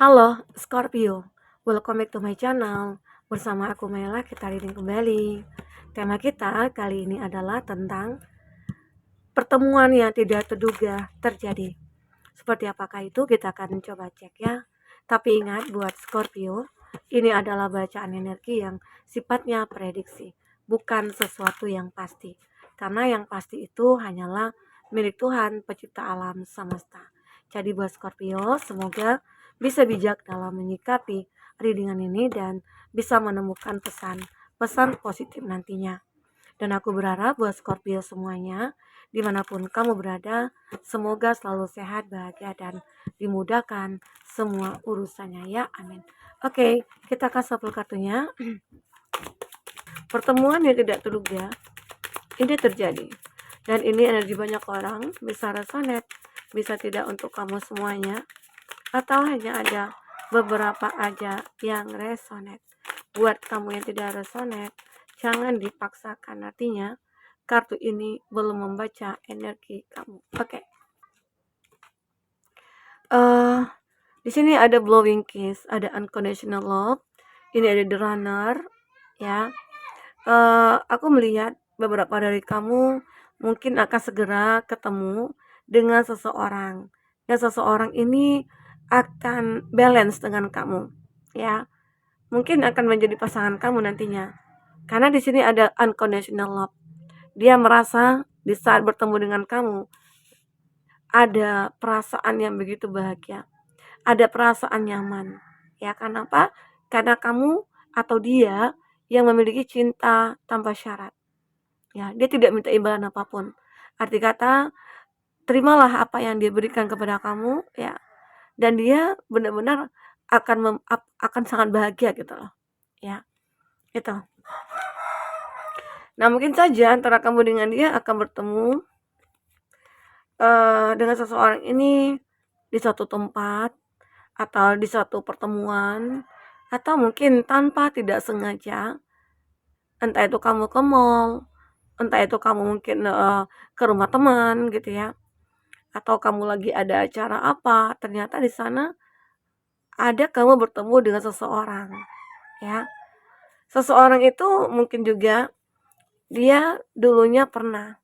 Halo Scorpio, welcome back to my channel. Bersama aku Mela, kita reading kembali. Tema kita kali ini adalah tentang pertemuan yang tidak terduga terjadi. Seperti apakah itu, kita akan coba cek ya. Tapi ingat buat Scorpio, ini adalah bacaan energi yang sifatnya prediksi, bukan sesuatu yang pasti. Karena yang pasti itu hanyalah milik Tuhan, pencipta alam semesta. Jadi buat Scorpio, semoga bisa bijak dalam menyikapi readingan ini dan bisa menemukan pesan positif nantinya. Dan aku berharap buat Scorpio semuanya, dimanapun kamu berada, semoga selalu sehat, bahagia, dan dimudahkan semua urusannya ya, amin. Oke, kita akan shuffle kartunya. Pertemuan yang tidak terduga ini terjadi, dan ini energi banyak orang, bisa resonate, bisa tidak untuk kamu semuanya, atau hanya ada beberapa aja yang resonate. Buat kamu yang tidak resonate, jangan dipaksakan, artinya kartu ini belum membaca energi kamu. Oke. Di sini ada blowing kiss, ada unconditional love, ini ada the runner, ya. Aku melihat beberapa dari kamu mungkin akan segera ketemu dengan seseorang. Dan seseorang ini akan balance dengan kamu, ya. Mungkin akan menjadi pasangan kamu nantinya. Karena di sini ada unconditional love. Dia merasa di saat bertemu dengan kamu ada perasaan yang begitu bahagia, ada perasaan nyaman. Ya, kenapa? Karena kamu atau dia yang memiliki cinta tanpa syarat. Ya, dia tidak minta imbalan apapun. Arti kata, terimalah apa yang dia berikan kepada kamu, ya. Dan dia benar-benar akan sangat bahagia gitu loh. Ya, itu. Nah, mungkin saja antara kamu dengan dia akan bertemu dengan seseorang ini di suatu tempat, atau di suatu pertemuan, atau mungkin tanpa tidak sengaja. Entah itu kamu ke mall, entah itu kamu mungkin ke rumah teman gitu ya, atau kamu lagi ada acara apa, ternyata di sana ada kamu bertemu dengan seseorang, ya. Seseorang itu mungkin juga dia dulunya pernah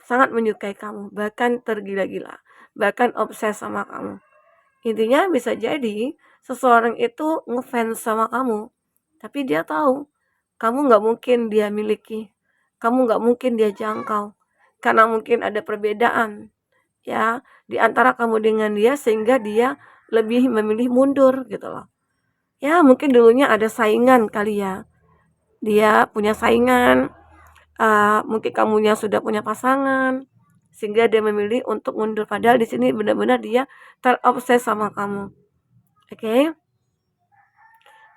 sangat menyukai kamu, bahkan tergila-gila, bahkan obses sama kamu. Intinya bisa jadi seseorang itu ngefans sama kamu, tapi dia tahu kamu nggak mungkin dia miliki, kamu nggak mungkin dia jangkau, karena mungkin ada perbedaan ya di antara kamu dengan dia, sehingga dia lebih memilih mundur gitu loh. Ya mungkin dulunya ada saingan kali ya, dia punya saingan, mungkin kamunya sudah punya pasangan, sehingga dia memilih untuk mundur. Padahal di sini benar-benar dia terobses sama kamu. Oke.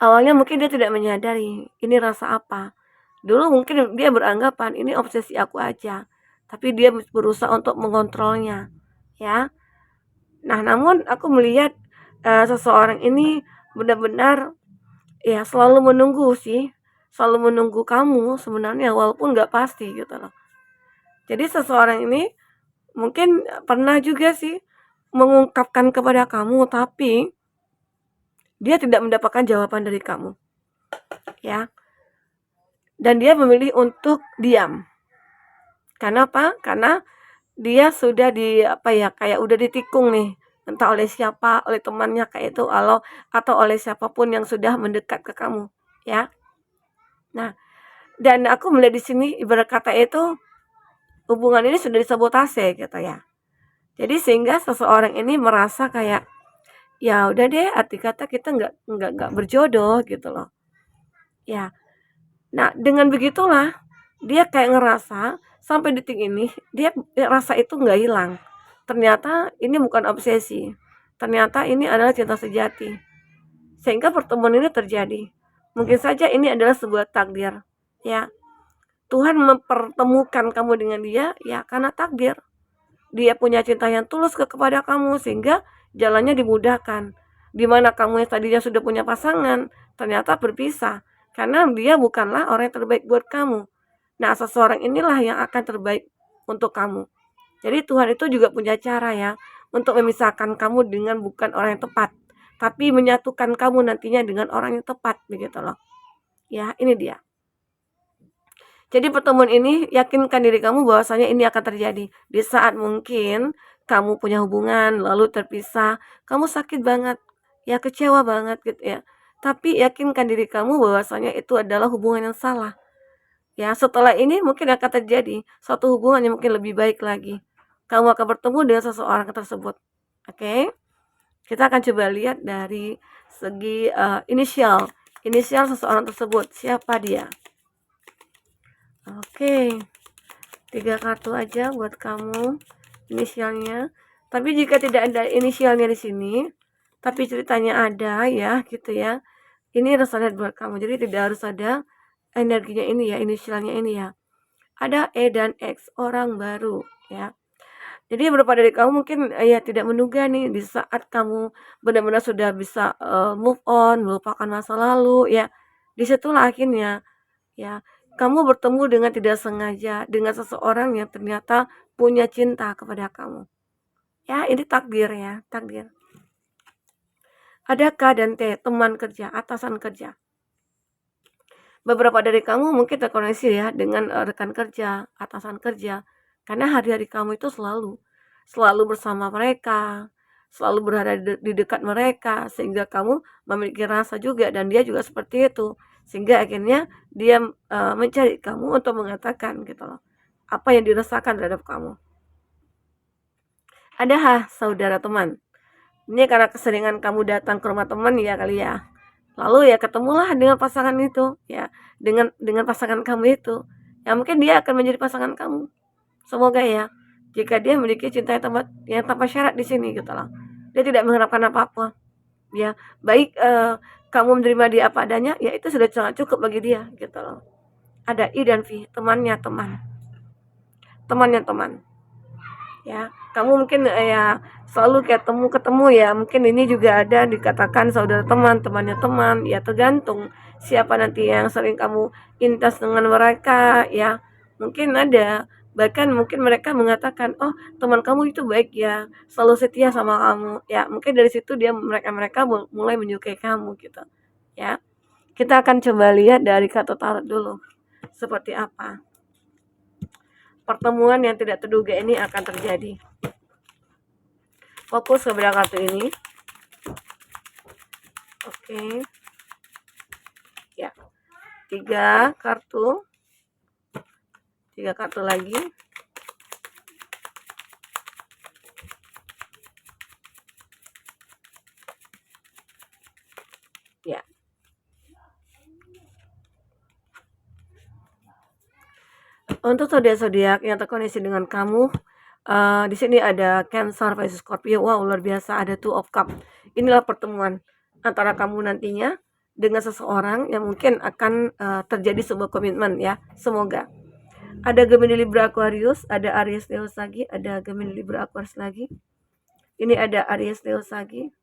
Awalnya mungkin dia tidak menyadari ini rasa apa. Dulu mungkin dia beranggapan ini obsesi aku aja, tapi dia berusaha untuk mengontrolnya, ya. Nah, namun aku melihat seseorang ini benar-benar ya selalu menunggu sih, selalu menunggu kamu sebenarnya, walaupun nggak pasti gitu loh. Jadi seseorang ini mungkin pernah juga sih mengungkapkan kepada kamu, tapi dia tidak mendapatkan jawaban dari kamu, ya. Dan dia memilih untuk diam. Karena apa? Karena dia sudah kayak udah ditikung nih, entah oleh siapa, oleh temannya kayak itu, atau oleh siapapun yang sudah mendekat ke kamu, ya. Nah, dan aku melihat di sini ibarat kata itu hubungan ini sudah disabotase gitu ya. Jadi sehingga seseorang ini merasa kayak ya udah deh, arti kata kita nggak berjodoh gitu loh, ya. Nah, dengan begitulah dia kayak ngerasa sampai detik ini dia rasa itu nggak hilang. Ternyata ini bukan obsesi. Ternyata ini adalah cinta sejati. Sehingga pertemuan ini terjadi. Mungkin saja ini adalah sebuah takdir, ya. Tuhan mempertemukan kamu dengan dia ya karena takdir. Dia punya cinta yang tulus kepada kamu sehingga jalannya dimudahkan. Dimana kamu yang tadinya sudah punya pasangan, ternyata berpisah. Karena dia bukanlah orang yang terbaik buat kamu. Nah, seseorang inilah yang akan terbaik untuk kamu. Jadi Tuhan itu juga punya cara ya untuk memisahkan kamu dengan bukan orang yang tepat. tapi menyatukan kamu nantinya dengan orang yang tepat, begitu loh. Ya, ini dia. Jadi pertemuan ini yakinkan diri kamu bahwasanya ini akan terjadi. Di saat mungkin kamu punya hubungan lalu terpisah, kamu sakit banget, ya kecewa banget gitu ya. Tapi yakinkan diri kamu bahwasanya itu adalah hubungan yang salah. Ya, setelah ini mungkin akan terjadi suatu hubungan yang mungkin lebih baik lagi. Kamu akan bertemu dengan seseorang tersebut. Oke? Kita akan coba lihat dari segi inisial. Inisial seseorang tersebut, siapa dia? Oke. 3 kartu aja buat kamu inisialnya. Tapi jika tidak ada inisialnya di sini, tapi ceritanya ada ya, gitu ya. Ini resonate buat kamu. Jadi tidak harus ada energinya ini ya, inisialnya ini ya. Ada E dan X, orang baru ya. Jadi beberapa dari kamu mungkin ya tidak menduga nih di saat kamu benar-benar sudah bisa move on, melupakan masa lalu ya. Disitulah akhirnya ya kamu bertemu dengan tidak sengaja dengan seseorang yang ternyata punya cinta kepada kamu. Ya, ini takdir ya, takdir. Ada K dan T, teman kerja, atasan kerja. Beberapa dari kamu mungkin terkoneksi ya dengan rekan kerja, atasan kerja. Karena hari-hari kamu itu selalu bersama mereka, selalu berada di dekat mereka, sehingga kamu memiliki rasa juga dan dia juga seperti itu. Sehingga akhirnya dia mencari kamu untuk mengatakan gitu loh, apa yang dirasakan terhadap kamu. Ada saudara teman. Ini karena keseringan kamu datang ke rumah teman ya kali ya. Lalu ya ketemulah dengan pasangan itu ya, dengan pasangan kamu itu. Ya mungkin dia akan menjadi pasangan kamu. Semoga ya, jika dia memiliki cinta yang tanpa syarat di sini gitu loh. Dia tidak mengharapkan apa-apa. Ya, baik kamu menerima dia apa adanya, ya itu sudah sangat cukup bagi dia gitu loh. Ada I dan V, temannya teman. Temannya teman. Ya, kamu mungkin ya selalu ketemu ya, mungkin ini juga ada dikatakan saudara teman, temannya teman, ya tergantung siapa nanti yang sering kamu intas dengan mereka ya. Mungkin ada, bahkan mungkin mereka mengatakan, "Oh, teman kamu itu baik ya, selalu setia sama kamu." Ya, mungkin dari situ mereka mulai menyukai kamu gitu. Ya. Kita akan coba lihat dari kartu tarot dulu. Seperti apa pertemuan yang tidak terduga ini akan terjadi. Fokus kepada kartu ini. Oke. Ya. 3 kartu. 3 kartu lagi. Ya. Untuk zodiak-zodiak yang terkoneksi dengan kamu, di sini ada Cancer versus Scorpio. Wow, luar biasa, ada Two of Cup. Inilah pertemuan antara kamu nantinya dengan seseorang yang mungkin akan terjadi sebuah komitmen ya. Semoga. Ada Gemini, Libra, Aquarius, ada Aries, Leo, Sagi, ada Gemini, Libra, Aquarius lagi. Ini ada Aries, Leo, Sagi.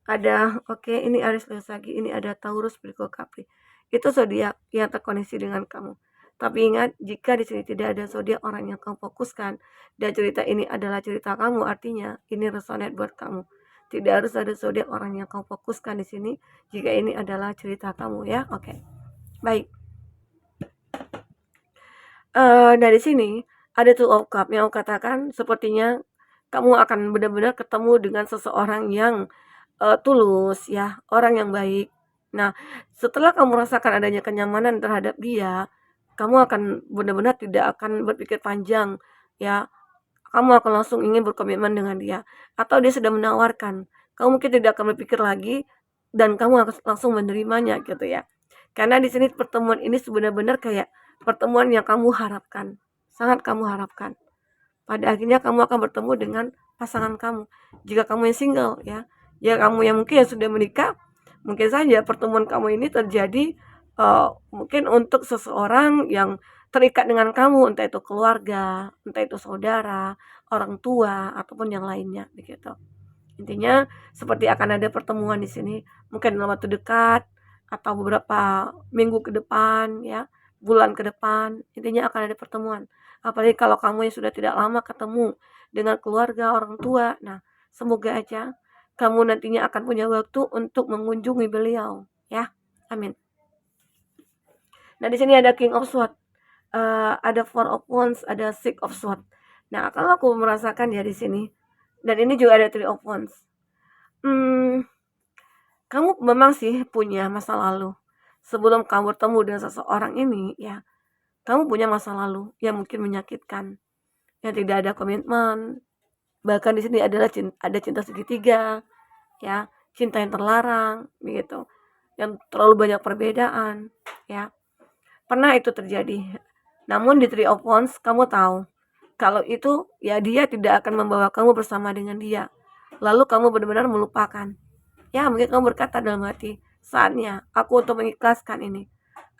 Ada ini Aries, Leo, Sagi, ini ada Taurus, Virgo, Capri. Itu zodiak yang terkoneksi dengan kamu. Tapi ingat, jika di sini tidak ada zodiak orang yang kamu fokuskan dan cerita ini adalah cerita kamu, artinya ini resonate buat kamu. Tidak harus ada zodiak orang yang kamu fokuskan di sini jika ini adalah cerita kamu ya. Oke. Baik. Dari sini ada Two of Cup yang aku katakan sepertinya kamu akan benar-benar ketemu dengan seseorang yang tulus ya, orang yang baik. Nah, setelah kamu rasakan adanya kenyamanan terhadap dia, kamu akan benar-benar tidak akan berpikir panjang ya, kamu akan langsung ingin berkomitmen dengan dia, atau dia sudah menawarkan, kamu mungkin tidak akan berpikir lagi dan kamu akan langsung menerimanya gitu ya. Karena di sini pertemuan ini benar-benar kayak pertemuan yang kamu harapkan, sangat kamu harapkan. Pada akhirnya kamu akan bertemu dengan pasangan kamu. Jika kamu yang single ya, jika kamu yang mungkin yang sudah menikah, mungkin saja pertemuan kamu ini terjadi mungkin untuk seseorang yang terikat dengan kamu, entah itu keluarga, entah itu saudara, orang tua, ataupun yang lainnya begitu. Intinya seperti akan ada pertemuan di sini, mungkin dalam waktu dekat atau beberapa minggu ke depan ya, bulan ke depan, intinya akan ada pertemuan. Apalagi kalau kamu yang sudah tidak lama ketemu dengan keluarga, orang tua. Nah, semoga aja kamu nantinya akan punya waktu untuk mengunjungi beliau, ya. Amin. Nah, di sini ada King of Swords, ada Four of Wands, ada Six of Swords. Nah, kalau aku merasakan ya di sini, dan ini juga ada Three of Wands. Kamu memang sih punya masa lalu. Sebelum kamu bertemu dengan seseorang ini, ya, kamu punya masa lalu yang mungkin menyakitkan, yang tidak ada komitmen. Bahkan di sini adalah ada cinta segitiga, ya, cinta yang terlarang, begitu, yang terlalu banyak perbedaan, ya. Pernah itu terjadi. Namun di Three of Wands kamu tahu kalau itu ya dia tidak akan membawa kamu bersama dengan dia. Lalu kamu benar-benar melupakan. Ya, mungkin kamu berkata dalam hati, saatnya aku untuk mengikhlaskan ini.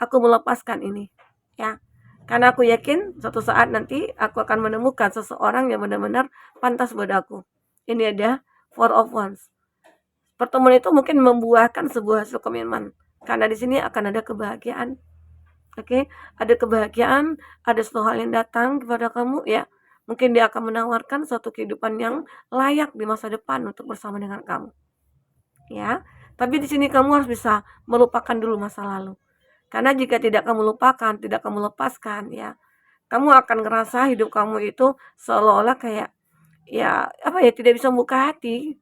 Aku melepaskan ini. Ya. Karena aku yakin suatu saat nanti aku akan menemukan seseorang yang benar-benar pantas buat aku. Ini ada Four of Wands. Pertemuan itu mungkin membuahkan sebuah hasil komitmen. Karena di sini akan ada kebahagiaan. Oke, ada kebahagiaan, ada suatu hal yang datang kepada kamu, ya. Mungkin dia akan menawarkan suatu kehidupan yang layak di masa depan untuk bersama dengan kamu. Ya. Tapi di sini kamu harus bisa melupakan dulu masa lalu. Karena jika tidak kamu lupakan, tidak kamu lepaskan, ya, kamu akan ngerasa hidup kamu itu seolah-olah kayak, ya, apa ya, tidak bisa membuka hati.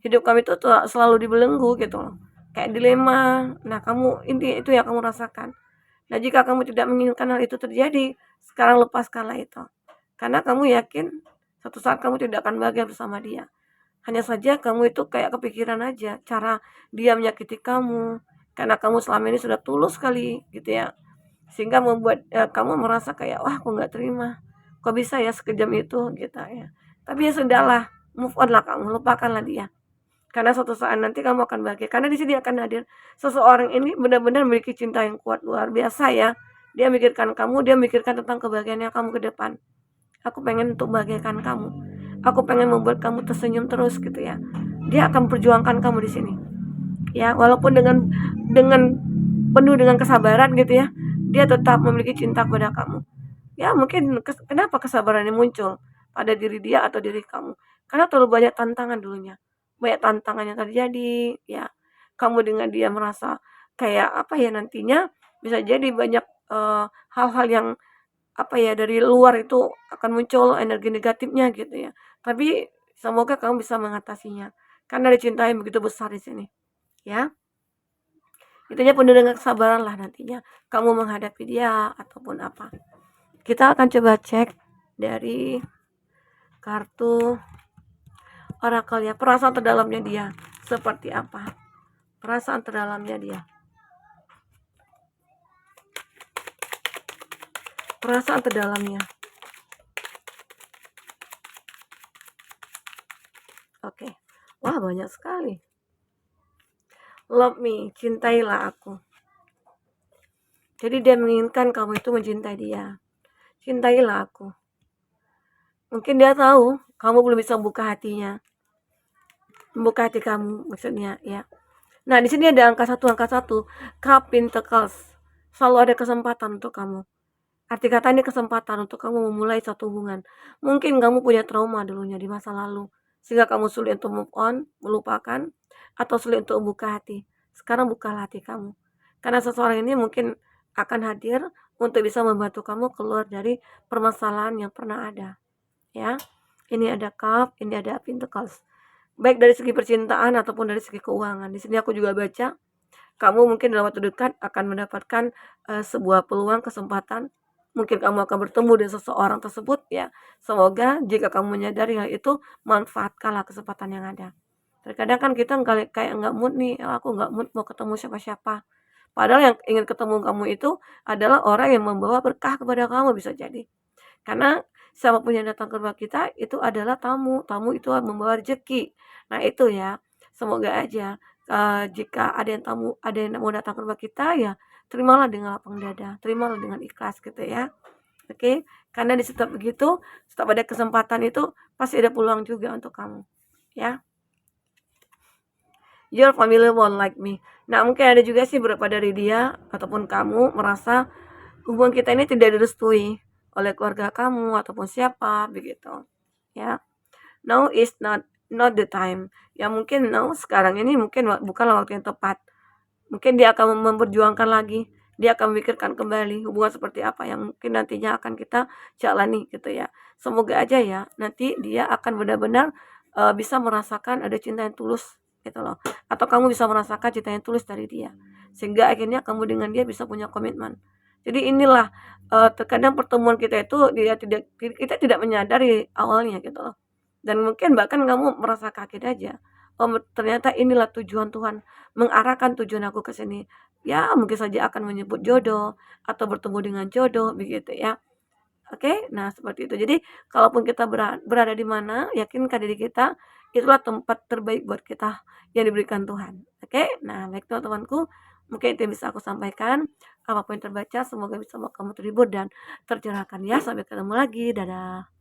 Hidup kamu itu selalu dibelenggu gitu loh. Kayak dilema. Nah, kamu itu yang kamu rasakan. Nah, jika kamu tidak menginginkan hal itu terjadi, sekarang lepaskanlah itu. Karena kamu yakin suatu saat kamu tidak akan bahagia bersama dia. Hanya saja kamu itu kayak kepikiran aja cara dia menyakiti kamu. Karena kamu selama ini sudah tulus sekali gitu ya. Sehingga membuat kamu merasa kayak, wah aku nggak terima. Kok bisa ya sekejam itu gitu ya. Tapi ya sudahlah, move on lah kamu, lupakanlah dia. Karena suatu saat nanti kamu akan bahagia. Karena di sini akan hadir seseorang ini benar-benar memiliki cinta yang kuat luar biasa ya. Dia mikirkan kamu, dia mikirkan tentang kebahagiaannya kamu ke depan. Aku pengen untuk bahagiakan kamu. Aku pengen membuat kamu tersenyum terus gitu ya. Dia akan perjuangkan kamu di sini. Ya, walaupun dengan penuh dengan kesabaran gitu ya. Dia tetap memiliki cinta kepada kamu. Ya, mungkin kenapa kesabarannya muncul pada diri dia atau diri kamu? Karena terlalu banyak tantangan dulunya. Banyak tantangan yang terjadi, ya. Kamu dengan dia merasa kayak apa ya nantinya bisa jadi banyak hal-hal yang apa ya dari luar itu akan muncul energi negatifnya gitu ya. Tapi semoga kamu bisa mengatasinya. Karena ada cinta yang begitu besar di sini, ya. Intinya penuh dengan kesabaran lah nantinya kamu menghadapi dia ataupun apa. Kita akan coba cek dari kartu orakel ya, perasaan terdalamnya dia seperti apa. Perasaan terdalamnya dia. Perasaan terdalamnya. Oke. Wah, banyak sekali. Love me, cintailah aku. Jadi dia menginginkan kamu itu mencintai dia. Cintailah aku. Mungkin dia tahu kamu belum bisa membuka hatinya. Membuka hati kamu maksudnya, ya. Nah, di sini ada angka 1. Cup Pentacles. Selalu ada kesempatan untuk kamu. Arti kata ini kesempatan untuk kamu memulai satu hubungan. Mungkin kamu punya trauma dulunya di masa lalu, sehingga kamu sulit untuk move on, melupakan, atau sulit untuk membuka hati. Sekarang bukalah hati kamu. Karena seseorang ini mungkin akan hadir untuk bisa membantu kamu keluar dari permasalahan yang pernah ada. Ya, ini ada Cup, ini ada Pentacles. Baik dari segi percintaan ataupun dari segi keuangan. Di sini aku juga baca, kamu mungkin dalam waktu dekat akan mendapatkan sebuah peluang kesempatan. Mungkin kamu akan bertemu dengan seseorang tersebut ya. Semoga jika kamu menyadari hal itu, manfaatkanlah kesempatan yang ada. Terkadang kan kita kayak nggak mood nih, aku nggak mood mau ketemu siapa-siapa. Padahal yang ingin ketemu kamu itu adalah orang yang membawa berkah kepada kamu bisa jadi. Karena siapapun yang datang ke rumah kita itu adalah tamu. Tamu itu membawa rezeki. Nah itu ya, semoga aja jika ada yang mau datang ke rumah kita ya terimalah dengan lapang dada, terimalah dengan ikhlas gitu ya. Oke, karena di setiap begitu, setiap ada kesempatan itu pasti ada peluang juga untuk kamu, ya. Your family won't like me. Nah, mungkin ada juga sih beberapa dari dia ataupun kamu merasa hubungan kita ini tidak direstui oleh keluarga kamu ataupun siapa begitu, ya. not the time. Ya mungkin sekarang ini mungkin bukanlah waktu yang tepat. Mungkin dia akan memperjuangkan lagi, dia akan memikirkan kembali hubungan seperti apa yang mungkin nantinya akan kita jalani gitu ya. Semoga aja ya nanti dia akan benar-benar, bisa merasakan ada cinta yang tulus gitu loh, atau kamu bisa merasakan cinta yang tulus dari dia, sehingga akhirnya kamu dengan dia bisa punya komitmen. Jadi inilah, terkadang pertemuan kita itu kita tidak menyadari awalnya gitu loh, dan mungkin bahkan kamu merasa kaget aja, oh ternyata inilah tujuan Tuhan, mengarahkan tujuan aku ke sini. Ya mungkin saja akan menyebut jodoh, atau bertemu dengan jodoh begitu ya. Oke, nah seperti itu. Jadi kalaupun kita berada di mana, yakinkan diri kita, itulah tempat terbaik buat kita yang diberikan Tuhan. Oke, nah baik teman-temanku, mungkin itu yang bisa aku sampaikan. Apapun yang terbaca, semoga bisa membuat kamu terhibur dan tercerahkan ya. Sampai ketemu lagi, dadah.